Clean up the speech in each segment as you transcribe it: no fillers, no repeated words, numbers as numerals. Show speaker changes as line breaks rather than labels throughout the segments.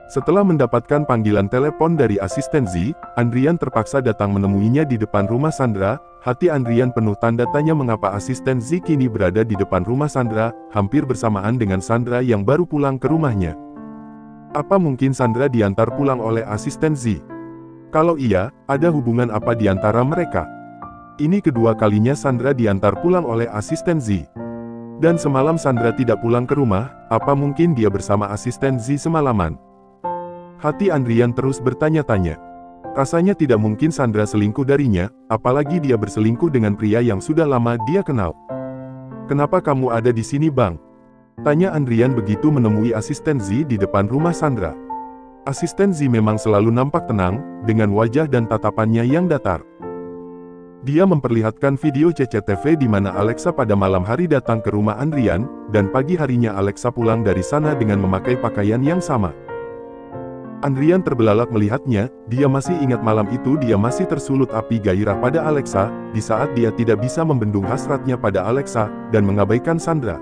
Setelah mendapatkan panggilan telepon dari asisten Z, Andrian terpaksa datang menemuinya di depan rumah Sandra. Hati Andrian penuh tanda tanya mengapa asisten Z kini berada di depan rumah Sandra, hampir bersamaan dengan Sandra yang baru pulang ke rumahnya. Apa mungkin Sandra diantar pulang oleh asisten Z? Kalau iya, ada hubungan apa di antara mereka? Ini kedua kalinya Sandra diantar pulang oleh asisten Z. Dan semalam Sandra tidak pulang ke rumah, apa mungkin dia bersama asisten Z semalaman? Hati Andrian terus bertanya-tanya. Rasanya tidak mungkin Sandra selingkuh darinya, apalagi dia berselingkuh dengan pria yang sudah lama dia kenal. "Kenapa kamu ada di sini, Bang?" tanya Andrian begitu menemui asisten Z di depan rumah Sandra. Asisten Z memang selalu nampak tenang, dengan wajah dan tatapannya yang datar. Dia memperlihatkan video CCTV di mana Alexa pada malam hari datang ke rumah Andrian, dan pagi harinya Alexa pulang dari sana dengan memakai pakaian yang sama. Andrian terbelalak melihatnya, dia masih ingat malam itu dia masih tersulut api gairah pada Alexa, di saat dia tidak bisa membendung hasratnya pada Alexa, dan mengabaikan Sandra.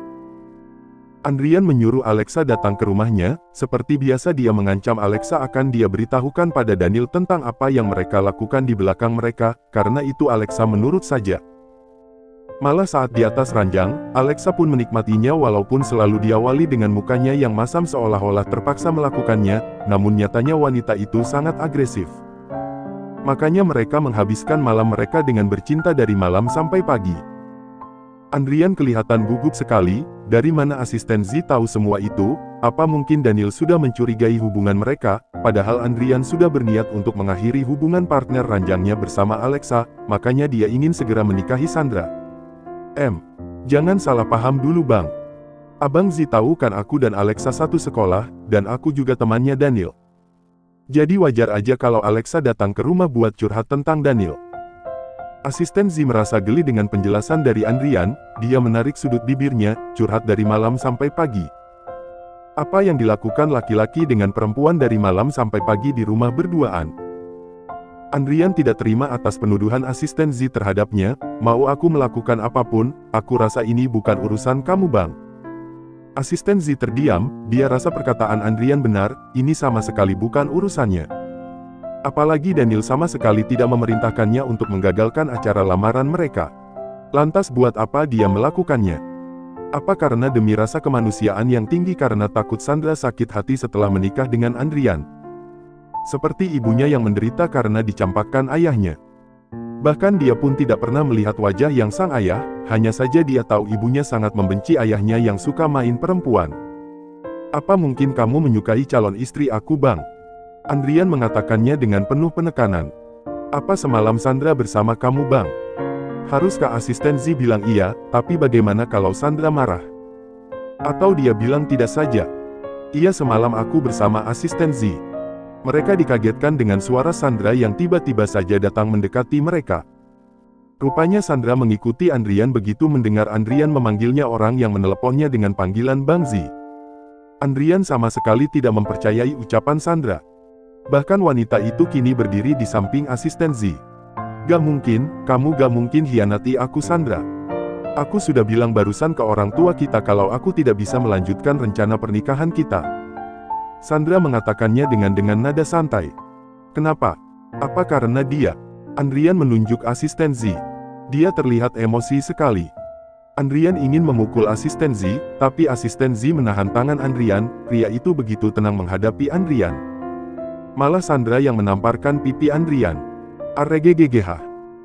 Andrian menyuruh Alexa datang ke rumahnya, seperti biasa dia mengancam Alexa akan dia beritahukan pada Daniel tentang apa yang mereka lakukan di belakang mereka, karena itu Alexa menurut saja. Malah saat di atas ranjang, Alexa pun menikmatinya walaupun selalu diawali dengan mukanya yang masam seolah-olah terpaksa melakukannya, namun nyatanya wanita itu sangat agresif. Makanya mereka menghabiskan malam mereka dengan bercinta dari malam sampai pagi. Andrian kelihatan gugup sekali, dari mana asisten Z tahu semua itu? Apa mungkin Daniel sudah mencurigai hubungan mereka, padahal Andrian sudah berniat untuk mengakhiri hubungan partner ranjangnya bersama Alexa, makanya dia ingin segera menikahi Sandra. Jangan salah paham dulu, Bang. Abang Z tahu kan aku dan Alexa satu sekolah, dan aku juga temannya Daniel. Jadi wajar aja kalau Alexa datang ke rumah buat curhat tentang Daniel. Asisten Z merasa geli dengan penjelasan dari Andrian, dia menarik sudut bibirnya, curhat dari malam sampai pagi. Apa yang dilakukan laki-laki dengan perempuan dari malam sampai pagi di rumah berduaan? Andrian tidak terima atas penuduhan asisten Z terhadapnya, "Mau aku melakukan apapun, aku rasa ini bukan urusan kamu, Bang." Asisten Z terdiam, dia rasa perkataan Andrian benar, ini sama sekali bukan urusannya. Apalagi Daniel sama sekali tidak memerintahkannya untuk menggagalkan acara lamaran mereka. Lantas buat apa dia melakukannya? Apa karena demi rasa kemanusiaan yang tinggi karena takut Sandra sakit hati setelah menikah dengan Andrian? Seperti ibunya yang menderita karena dicampakkan ayahnya. Bahkan dia pun tidak pernah melihat wajah yang sang ayah, hanya saja dia tahu ibunya sangat membenci ayahnya yang suka main perempuan. "Apa mungkin kamu menyukai calon istri aku, Bang?" Andrian mengatakannya dengan penuh penekanan. "Apa semalam Sandra bersama kamu, Bang?" Haruskah asisten Z bilang iya, tapi bagaimana kalau Sandra marah? Atau dia bilang tidak saja? "Iya, semalam aku bersama asisten Z." Mereka dikagetkan dengan suara Sandra yang tiba-tiba saja datang mendekati mereka. Rupanya Sandra mengikuti Andrian begitu mendengar Andrian memanggilnya orang yang meneleponnya dengan panggilan Bang Z. Andrian sama sekali tidak mempercayai ucapan Sandra. Bahkan wanita itu kini berdiri di samping asisten Z. "Gak mungkin, kamu gak mungkin hianati aku, Sandra. Aku sudah bilang barusan ke orang tua kita kalau aku tidak bisa melanjutkan rencana pernikahan kita." Sandra mengatakannya dengan nada santai. "Kenapa? Apa karena dia?" Andrian menunjuk asisten Z. Dia terlihat emosi sekali. Andrian ingin memukul asisten Z, tapi asisten Z menahan tangan Andrian, pria itu begitu tenang menghadapi Andrian. Malah Sandra yang menamparkan pipi Andrian. "Arregegegeh."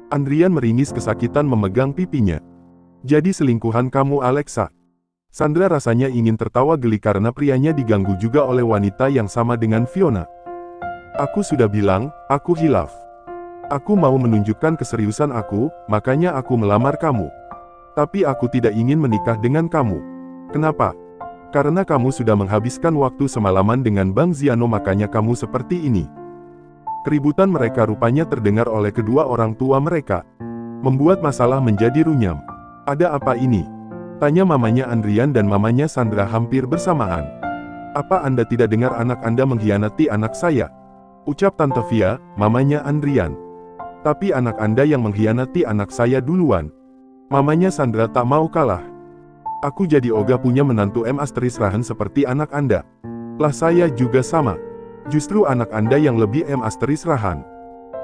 Andrian meringis kesakitan memegang pipinya. "Jadi selingkuhan kamu, Alexa?" Sandra rasanya ingin tertawa geli karena prianya diganggu juga oleh wanita yang sama dengan Fiona. "Aku sudah bilang, aku hilaf. Aku mau menunjukkan keseriusan aku, makanya aku melamar kamu. Tapi aku tidak ingin menikah dengan kamu." "Kenapa?" "Karena kamu sudah menghabiskan waktu semalaman dengan Bang Ziano, makanya kamu seperti ini." Keributan mereka rupanya terdengar oleh kedua orang tua mereka. Membuat masalah menjadi runyam. "Ada apa ini?" tanya mamanya Andrian dan mamanya Sandra hampir bersamaan. "Apa Anda tidak dengar anak Anda mengkhianati anak saya?" ucap Tante Via, mamanya Andrian. "Tapi anak Anda yang mengkhianati anak saya duluan." Mamanya Sandra tak mau kalah. "Aku jadi ogah punya menantu Rahan seperti anak Anda. Lah saya juga sama. Justru anak Anda yang lebih Rahan.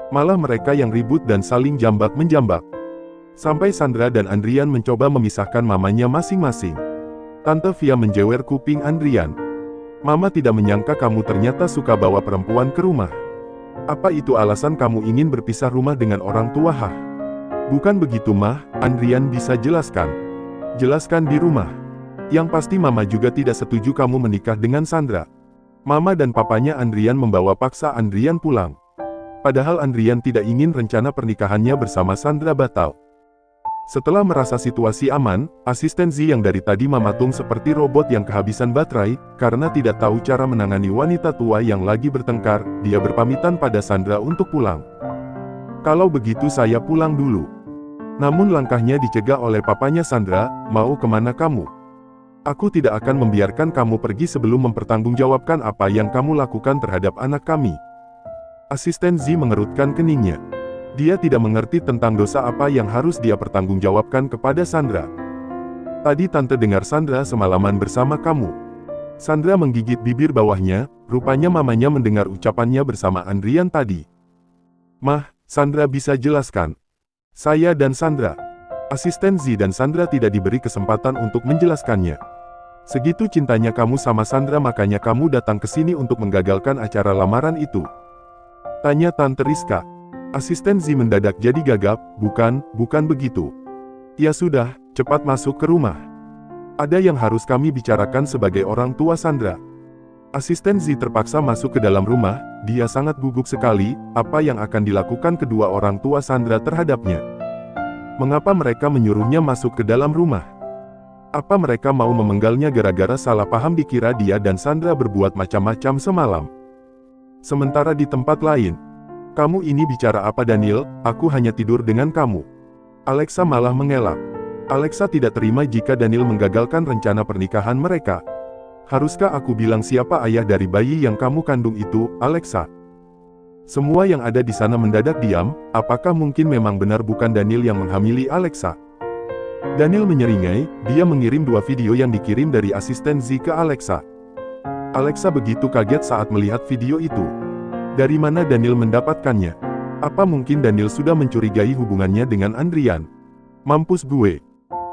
Malah mereka yang ribut dan saling jambak-menjambak. Sampai Sandra dan Andrian mencoba memisahkan mamanya masing-masing. Tante Via menjewer kuping Andrian. Mama tidak menyangka kamu ternyata suka bawa perempuan ke rumah. Apa itu alasan kamu ingin berpisah rumah dengan orang tua? Bukan begitu mah, Andrian bisa jelaskan. Jelaskan di rumah. Yang pasti mama juga tidak setuju kamu menikah dengan Sandra. Mama dan papanya Andrian membawa paksa Andrian pulang. Padahal Andrian tidak ingin rencana pernikahannya bersama Sandra batal. Setelah merasa situasi aman, asisten Z yang dari tadi mematung seperti robot yang kehabisan baterai, karena tidak tahu cara menangani wanita tua yang lagi bertengkar, dia berpamitan pada Sandra untuk pulang. Kalau begitu saya pulang dulu. Namun langkahnya dicegah oleh papanya Sandra, mau kemana kamu? Aku tidak akan membiarkan kamu pergi sebelum mempertanggungjawabkan apa yang kamu lakukan terhadap anak kami. Asisten Z mengerutkan keningnya. Dia tidak mengerti tentang dosa apa yang harus dia pertanggungjawabkan kepada Sandra. Tadi tante dengar Sandra semalaman bersama kamu. Sandra menggigit bibir bawahnya, rupanya mamanya mendengar ucapannya bersama Andrian tadi. Mah, Sandra bisa jelaskan. Saya dan Sandra. Asisten Z dan Sandra tidak diberi kesempatan untuk menjelaskannya. Segitu cintanya kamu sama Sandra makanya kamu datang ke sini untuk menggagalkan acara lamaran itu. Tanya Tante Rizka. Asisten Z mendadak jadi gagap, bukan begitu. Ya sudah, cepat masuk ke rumah. Ada yang harus kami bicarakan sebagai orang tua Sandra. Asisten Z terpaksa masuk ke dalam rumah, dia sangat gugup sekali, apa yang akan dilakukan kedua orang tua Sandra terhadapnya. Mengapa mereka menyuruhnya masuk ke dalam rumah? Apa mereka mau memenggalnya gara-gara salah paham dikira dia dan Sandra berbuat macam-macam semalam? Sementara di tempat lain, kamu ini bicara apa Daniel, aku hanya tidur dengan kamu. Alexa malah mengelak. Alexa tidak terima jika Daniel menggagalkan rencana pernikahan mereka. Haruskah aku bilang siapa ayah dari bayi yang kamu kandung itu, Alexa? Semua yang ada di sana mendadak diam, apakah mungkin memang benar bukan Daniel yang menghamili Alexa? Daniel menyeringai, dia mengirim 2 video yang dikirim dari asisten Z ke Alexa. Alexa begitu kaget saat melihat video itu. Dari mana Daniel mendapatkannya? Apa mungkin Daniel sudah mencurigai hubungannya dengan Andrian? Mampus gue.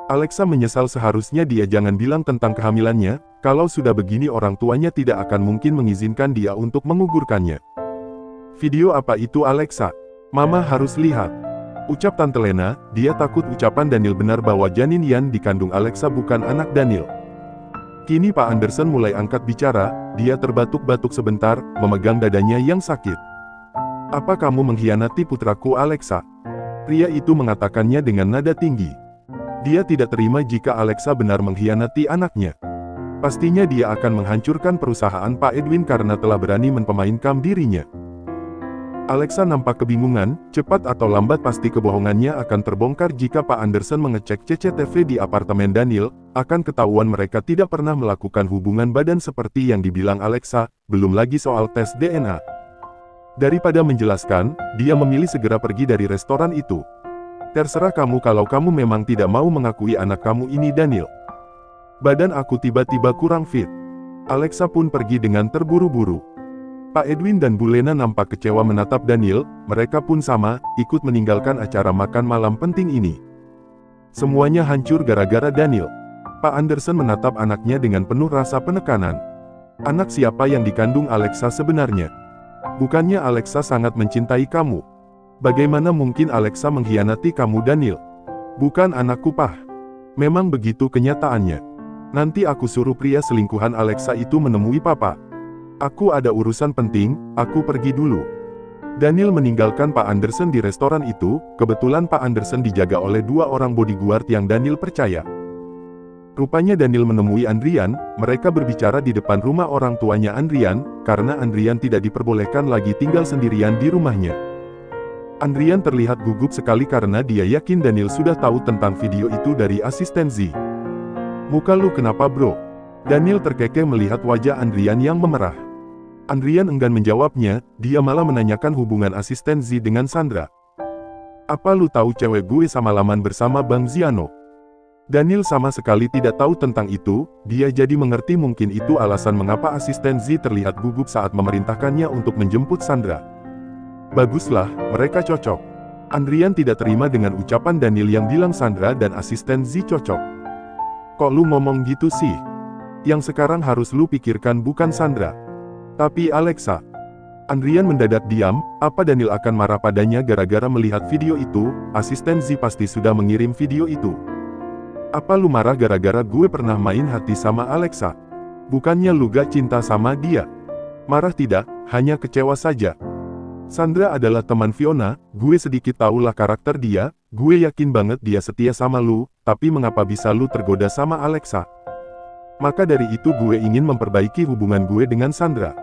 Alexa menyesal seharusnya dia jangan bilang tentang kehamilannya, kalau sudah begini orang tuanya tidak akan mungkin mengizinkan dia untuk mengugurkannya. Video apa itu Alexa? Mama harus lihat. Ucap Tante Lena, dia takut ucapan Daniel benar bahwa janin yang dikandung Alexa bukan anak Daniel. Kini Pak Anderson mulai angkat bicara, dia terbatuk-batuk sebentar, memegang dadanya yang sakit. Apa kamu mengkhianati putraku Alexa? Pria itu mengatakannya dengan nada tinggi. Dia tidak terima jika Alexa benar mengkhianati anaknya. Pastinya dia akan menghancurkan perusahaan Pak Edwin karena telah berani mempemainkan dirinya. Alexa nampak kebingungan, cepat atau lambat pasti kebohongannya akan terbongkar jika Pak Anderson mengecek CCTV di apartemen Daniel, akan ketahuan mereka tidak pernah melakukan hubungan badan seperti yang dibilang Alexa, belum lagi soal tes DNA. Daripada menjelaskan, dia memilih segera pergi dari restoran itu. Terserah kamu kalau kamu memang tidak mau mengakui anak kamu ini Daniel. Badan aku tiba-tiba kurang fit. Alexa pun pergi dengan terburu-buru. Pak Edwin dan Bu Lena nampak kecewa menatap Daniel, mereka pun sama, ikut meninggalkan acara makan malam penting ini. Semuanya hancur gara-gara Daniel. Pak Anderson menatap anaknya dengan penuh rasa penekanan. Anak siapa yang dikandung Alexa sebenarnya? Bukannya Alexa sangat mencintai kamu? Bagaimana mungkin Alexa mengkhianati kamu Daniel? Bukan anakku Pak. Memang begitu kenyataannya. Nanti aku suruh pria selingkuhan Alexa itu menemui Papa. Aku ada urusan penting, aku pergi dulu. Daniel meninggalkan Pak Anderson di restoran itu, kebetulan Pak Anderson dijaga oleh 2 orang bodyguard yang Daniel percaya. Rupanya Daniel menemui Andrian, mereka berbicara di depan rumah orang tuanya Andrian, karena Andrian tidak diperbolehkan lagi tinggal sendirian di rumahnya. Andrian terlihat gugup sekali karena dia yakin Daniel sudah tahu tentang video itu dari asisten Z. Muka lu kenapa bro? Daniel terkekeh melihat wajah Andrian yang memerah. Andrian enggan menjawabnya, dia malah menanyakan hubungan asisten Z dengan Sandra. Apa lu tahu cewek gue sama laman bersama Bang Ziano? Daniel sama sekali tidak tahu tentang itu, dia jadi mengerti mungkin itu alasan mengapa asisten Z terlihat gugup saat memerintahkannya untuk menjemput Sandra. Baguslah, mereka cocok. Andrian tidak terima dengan ucapan Daniel yang bilang Sandra dan asisten Z cocok. Kok lu ngomong gitu sih? Yang sekarang harus lu pikirkan bukan Sandra, tapi Alexa. Andrian mendadak diam, apa Daniel akan marah padanya gara-gara melihat video itu? Asisten Z pasti sudah mengirim video itu. Apa lu marah gara-gara gue pernah main hati sama Alexa? Bukannya lu gak cinta sama dia? Marah tidak, hanya kecewa saja. Sandra adalah teman Fiona, gue sedikit tahulah karakter dia, gue yakin banget dia setia sama lu, tapi mengapa bisa lu tergoda sama Alexa? Maka dari itu gue ingin memperbaiki hubungan gue dengan Sandra.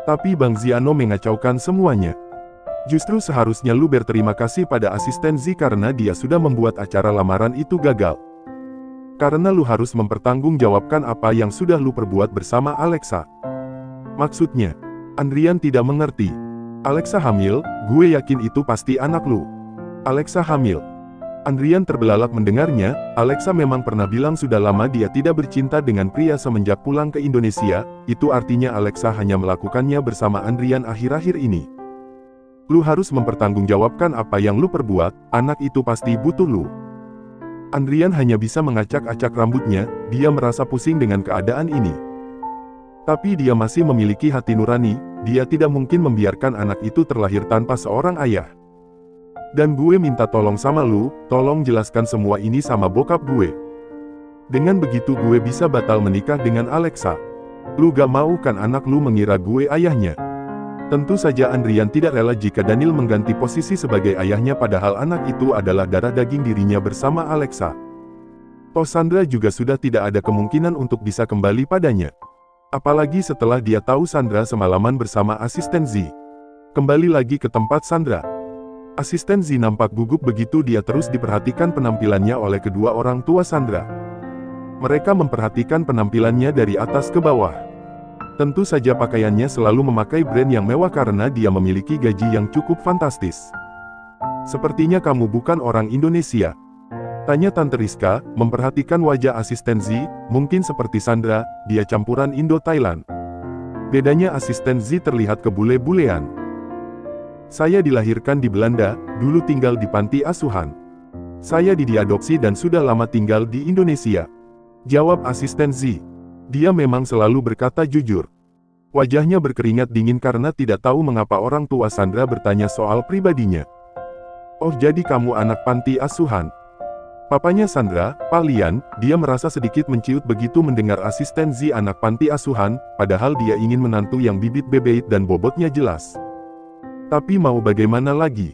Tapi Bang Ziano mengacaukan semuanya. Justru seharusnya lu berterima kasih pada asisten Z karena dia sudah membuat acara lamaran itu gagal. Karena lu harus mempertanggungjawabkan apa yang sudah lu perbuat bersama Alexa. Maksudnya, Andrian tidak mengerti. Alexa hamil, gue yakin itu pasti anak lu. Alexa hamil. Andrian terbelalak mendengarnya. Alexa memang pernah bilang sudah lama dia tidak bercinta dengan pria semenjak pulang ke Indonesia. Itu artinya Alexa hanya melakukannya bersama Andrian akhir-akhir ini. Lu harus mempertanggungjawabkan apa yang lu perbuat, anak itu pasti butuh lu. Andrian hanya bisa mengacak-acak rambutnya, dia merasa pusing dengan keadaan ini. Tapi dia masih memiliki hati nurani, dia tidak mungkin membiarkan anak itu terlahir tanpa seorang ayah. Dan gue minta tolong sama lu, tolong jelaskan semua ini sama bokap gue. Dengan begitu gue bisa batal menikah dengan Alexa. Lu gak mau kan anak lu mengira gue ayahnya? Tentu saja Andrian tidak rela jika Daniel mengganti posisi sebagai ayahnya padahal anak itu adalah darah daging dirinya bersama Alexa. Toh Sandra juga sudah tidak ada kemungkinan untuk bisa kembali padanya. Apalagi setelah dia tahu Sandra semalaman bersama asisten Z. Kembali lagi ke tempat Sandra. Asisten Z nampak gugup begitu dia terus diperhatikan penampilannya oleh kedua orang tua Sandra. Mereka memperhatikan penampilannya dari atas ke bawah. Tentu saja pakaiannya selalu memakai brand yang mewah karena dia memiliki gaji yang cukup fantastis. Sepertinya kamu bukan orang Indonesia? Tanya Tante Rizka, memperhatikan wajah asisten Z, mungkin seperti Sandra, dia campuran Indo-Thailand. Bedanya asisten Z terlihat kebule-bulean. Saya dilahirkan di Belanda, dulu tinggal di panti asuhan. Saya diadopsi dan sudah lama tinggal di Indonesia. Jawab asisten Z. Dia memang selalu berkata jujur. Wajahnya berkeringat dingin karena tidak tahu mengapa orang tua Sandra bertanya soal pribadinya. Oh jadi kamu anak panti asuhan? Papanya Sandra, Pak Lian, dia merasa sedikit menciut begitu mendengar asisten Z anak panti asuhan, padahal dia ingin menantu yang bibit bebeit dan bobotnya jelas. Tapi mau bagaimana lagi?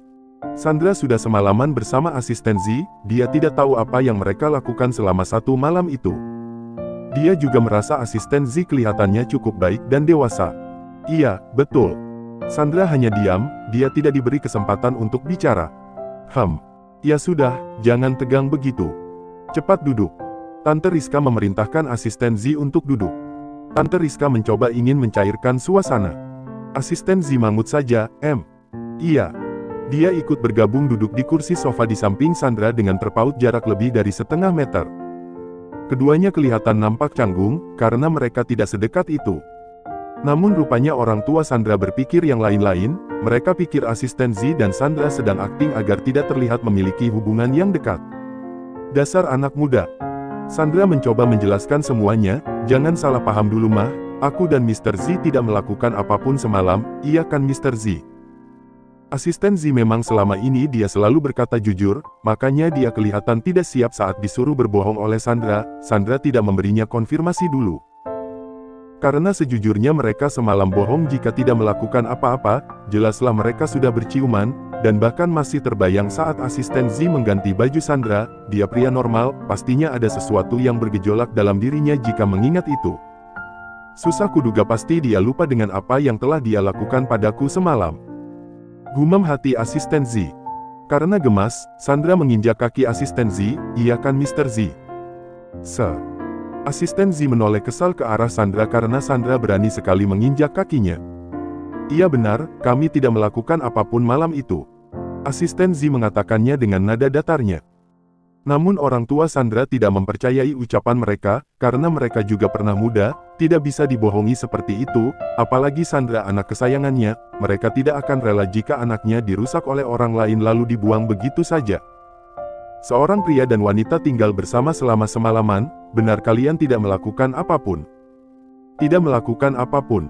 Sandra sudah semalaman bersama asisten Z, dia tidak tahu apa yang mereka lakukan selama satu malam itu. Dia juga merasa asisten Z kelihatannya cukup baik dan dewasa. Iya, betul. Sandra hanya diam, dia tidak diberi kesempatan untuk bicara. Ya sudah, jangan tegang begitu. Cepat duduk. Tante Rizka memerintahkan asisten Z untuk duduk. Tante Rizka mencoba ingin mencairkan suasana. Asisten Z mangut saja, Iya. Dia ikut bergabung duduk di kursi sofa di samping Sandra dengan terpaut jarak lebih dari setengah meter. Keduanya kelihatan nampak canggung, karena mereka tidak sedekat itu. Namun rupanya orang tua Sandra berpikir yang lain-lain, mereka pikir asisten Z dan Sandra sedang akting agar tidak terlihat memiliki hubungan yang dekat. Dasar anak muda. Sandra mencoba menjelaskan semuanya, jangan salah paham dulu mah, aku dan Mr. Z tidak melakukan apapun semalam, iya kan Mr. Z? Asisten Z memang selama ini dia selalu berkata jujur, makanya dia kelihatan tidak siap saat disuruh berbohong oleh Sandra. Sandra tidak memberinya konfirmasi dulu. Karena sejujurnya mereka semalam bohong jika tidak melakukan apa-apa, jelaslah mereka sudah berciuman, dan bahkan masih terbayang saat asisten Z mengganti baju Sandra, dia pria normal, pastinya ada sesuatu yang bergejolak dalam dirinya jika mengingat itu. Susah kuduga pasti dia lupa dengan apa yang telah dia lakukan padaku semalam. Gumam hati asisten Z. Karena gemas, Sandra menginjak kaki asisten Z, iya kan Mr. Z? Asisten Z menoleh kesal ke arah Sandra karena Sandra berani sekali menginjak kakinya. Iya benar, kami tidak melakukan apapun malam itu. Asisten Z mengatakannya dengan nada datarnya. Namun orang tua Sandra tidak mempercayai ucapan mereka, karena mereka juga pernah muda, tidak bisa dibohongi seperti itu, apalagi Sandra anak kesayangannya, mereka tidak akan rela jika anaknya dirusak oleh orang lain lalu dibuang begitu saja. Seorang pria dan wanita tinggal bersama selama semalaman, benar kalian tidak melakukan apapun? Tidak melakukan apapun.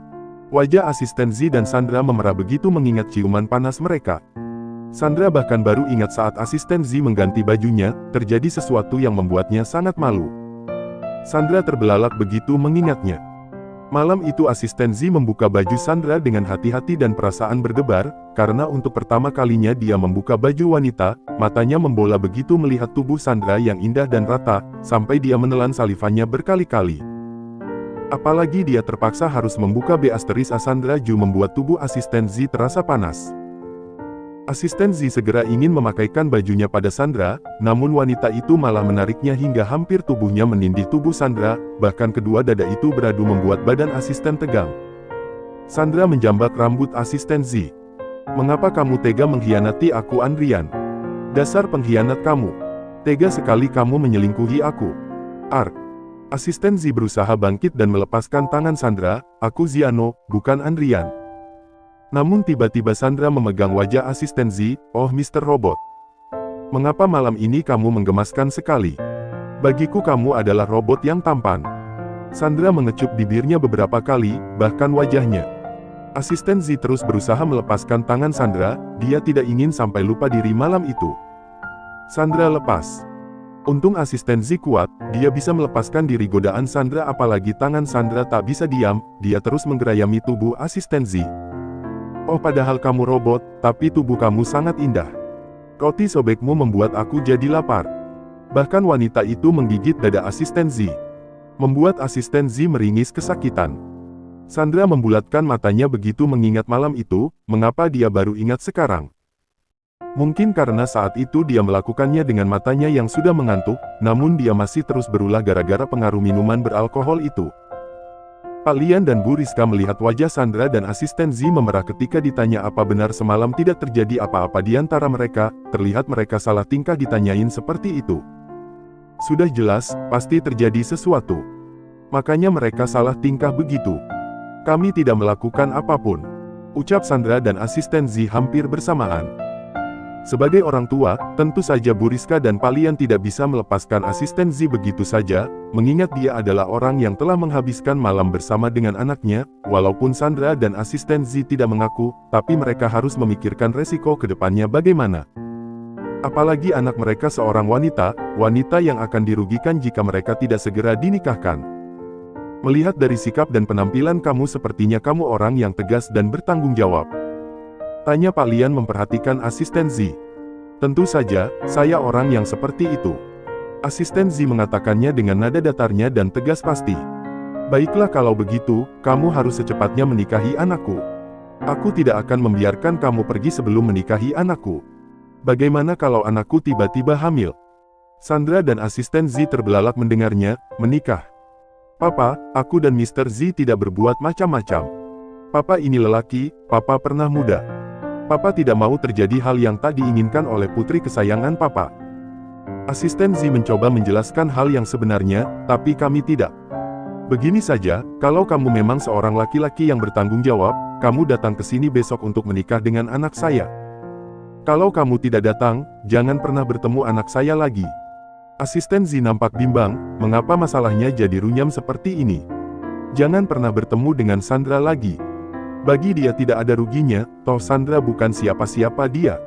Wajah asisten Z dan Sandra memerah begitu mengingat ciuman panas mereka. Sandra bahkan baru ingat saat asisten Z mengganti bajunya, terjadi sesuatu yang membuatnya sangat malu. Sandra terbelalak begitu mengingatnya. Malam itu asisten Z membuka baju Sandra dengan hati-hati dan perasaan berdebar, karena untuk pertama kalinya dia membuka baju wanita, matanya membola begitu melihat tubuh Sandra yang indah dan rata, sampai dia menelan salivannya berkali-kali. Apalagi dia terpaksa harus membuka B*A Sandra Ju membuat tubuh asisten Z terasa panas. Asisten Z segera ingin memakaikan bajunya pada Sandra, namun wanita itu malah menariknya hingga hampir tubuhnya menindih tubuh Sandra, bahkan kedua dada itu beradu membuat badan asisten tegang. Sandra menjambak rambut asisten Z. "Mengapa kamu tega mengkhianati aku, Andrian? Dasar pengkhianat kamu. Tega sekali kamu menyelingkuhi aku." Ark. Asisten Z berusaha bangkit dan melepaskan tangan Sandra, "Aku Ziano, bukan Andrian." Namun tiba-tiba Sandra memegang wajah asisten Z, "Oh Mr. Robot. Mengapa malam ini kamu menggemaskan sekali? Bagiku kamu adalah robot yang tampan." Sandra mengecup bibirnya beberapa kali, bahkan wajahnya. Asisten Z terus berusaha melepaskan tangan Sandra, dia tidak ingin sampai lupa diri malam itu. Sandra lepas. Untung asisten Z kuat, dia bisa melepaskan diri godaan Sandra apalagi tangan Sandra tak bisa diam, dia terus menggerayami tubuh asisten Z. "Oh padahal kamu robot, tapi tubuh kamu sangat indah. Roti sobekmu membuat aku jadi lapar." Bahkan wanita itu menggigit dada asisten Z. Membuat asisten Z meringis kesakitan. Sandra membulatkan matanya begitu mengingat malam itu, mengapa dia baru ingat sekarang? Mungkin karena saat itu dia melakukannya dengan matanya yang sudah mengantuk, namun dia masih terus berulah gara-gara pengaruh minuman beralkohol itu. Pak Lian dan Bu Rizka melihat wajah Sandra dan asisten Z memerah ketika ditanya apa benar semalam tidak terjadi apa-apa di antara mereka, terlihat mereka salah tingkah ditanyain seperti itu. Sudah jelas, pasti terjadi sesuatu. Makanya mereka salah tingkah begitu. "Kami tidak melakukan apapun," ucap Sandra dan asisten Z hampir bersamaan. Sebagai orang tua, tentu saja Bu Rizka dan Pak Lian tidak bisa melepaskan asisten Z begitu saja, mengingat dia adalah orang yang telah menghabiskan malam bersama dengan anaknya, walaupun Sandra dan asisten Z tidak mengaku, tapi mereka harus memikirkan resiko ke depannya bagaimana. Apalagi anak mereka seorang wanita yang akan dirugikan jika mereka tidak segera dinikahkan. "Melihat dari sikap dan penampilan kamu sepertinya kamu orang yang tegas dan bertanggung jawab," tanya Pak Lian memperhatikan asisten Z. "Tentu saja, saya orang yang seperti itu," asisten Z mengatakannya dengan nada datarnya dan tegas pasti. "Baiklah kalau begitu, kamu harus secepatnya menikahi anakku. Aku tidak akan membiarkan kamu pergi sebelum menikahi anakku. Bagaimana kalau anakku tiba-tiba hamil?" Sandra dan asisten Z terbelalak mendengarnya. "Menikah? Papa, aku dan Mr. Z tidak berbuat macam-macam. Papa ini lelaki, Papa pernah muda. Papa tidak mau terjadi hal yang tak diinginkan oleh putri kesayangan Papa." Asisten Z mencoba menjelaskan hal yang sebenarnya, "Tapi kami tidak. Begini saja, kalau kamu memang seorang laki-laki yang bertanggung jawab, kamu datang ke sini besok untuk menikah dengan anak saya. Kalau kamu tidak datang, jangan pernah bertemu anak saya lagi." Asisten Z nampak bimbang, mengapa masalahnya jadi runyam seperti ini. Jangan pernah bertemu dengan Sandra lagi. Bagi dia tidak ada ruginya, toh Sandra bukan siapa-siapa dia.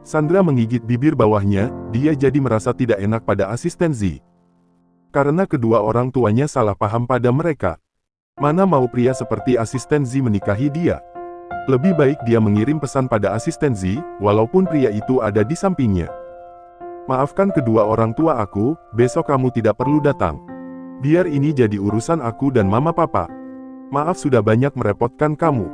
Sandra menggigit bibir bawahnya, dia jadi merasa tidak enak pada asisten Z. Karena kedua orang tuanya salah paham pada mereka. Mana mau pria seperti asisten Z menikahi dia. Lebih baik dia mengirim pesan pada asisten Z, walaupun pria itu ada di sampingnya. "Maafkan kedua orang tua aku, besok kamu tidak perlu datang. Biar ini jadi urusan aku dan mama papa. Maaf sudah banyak merepotkan kamu."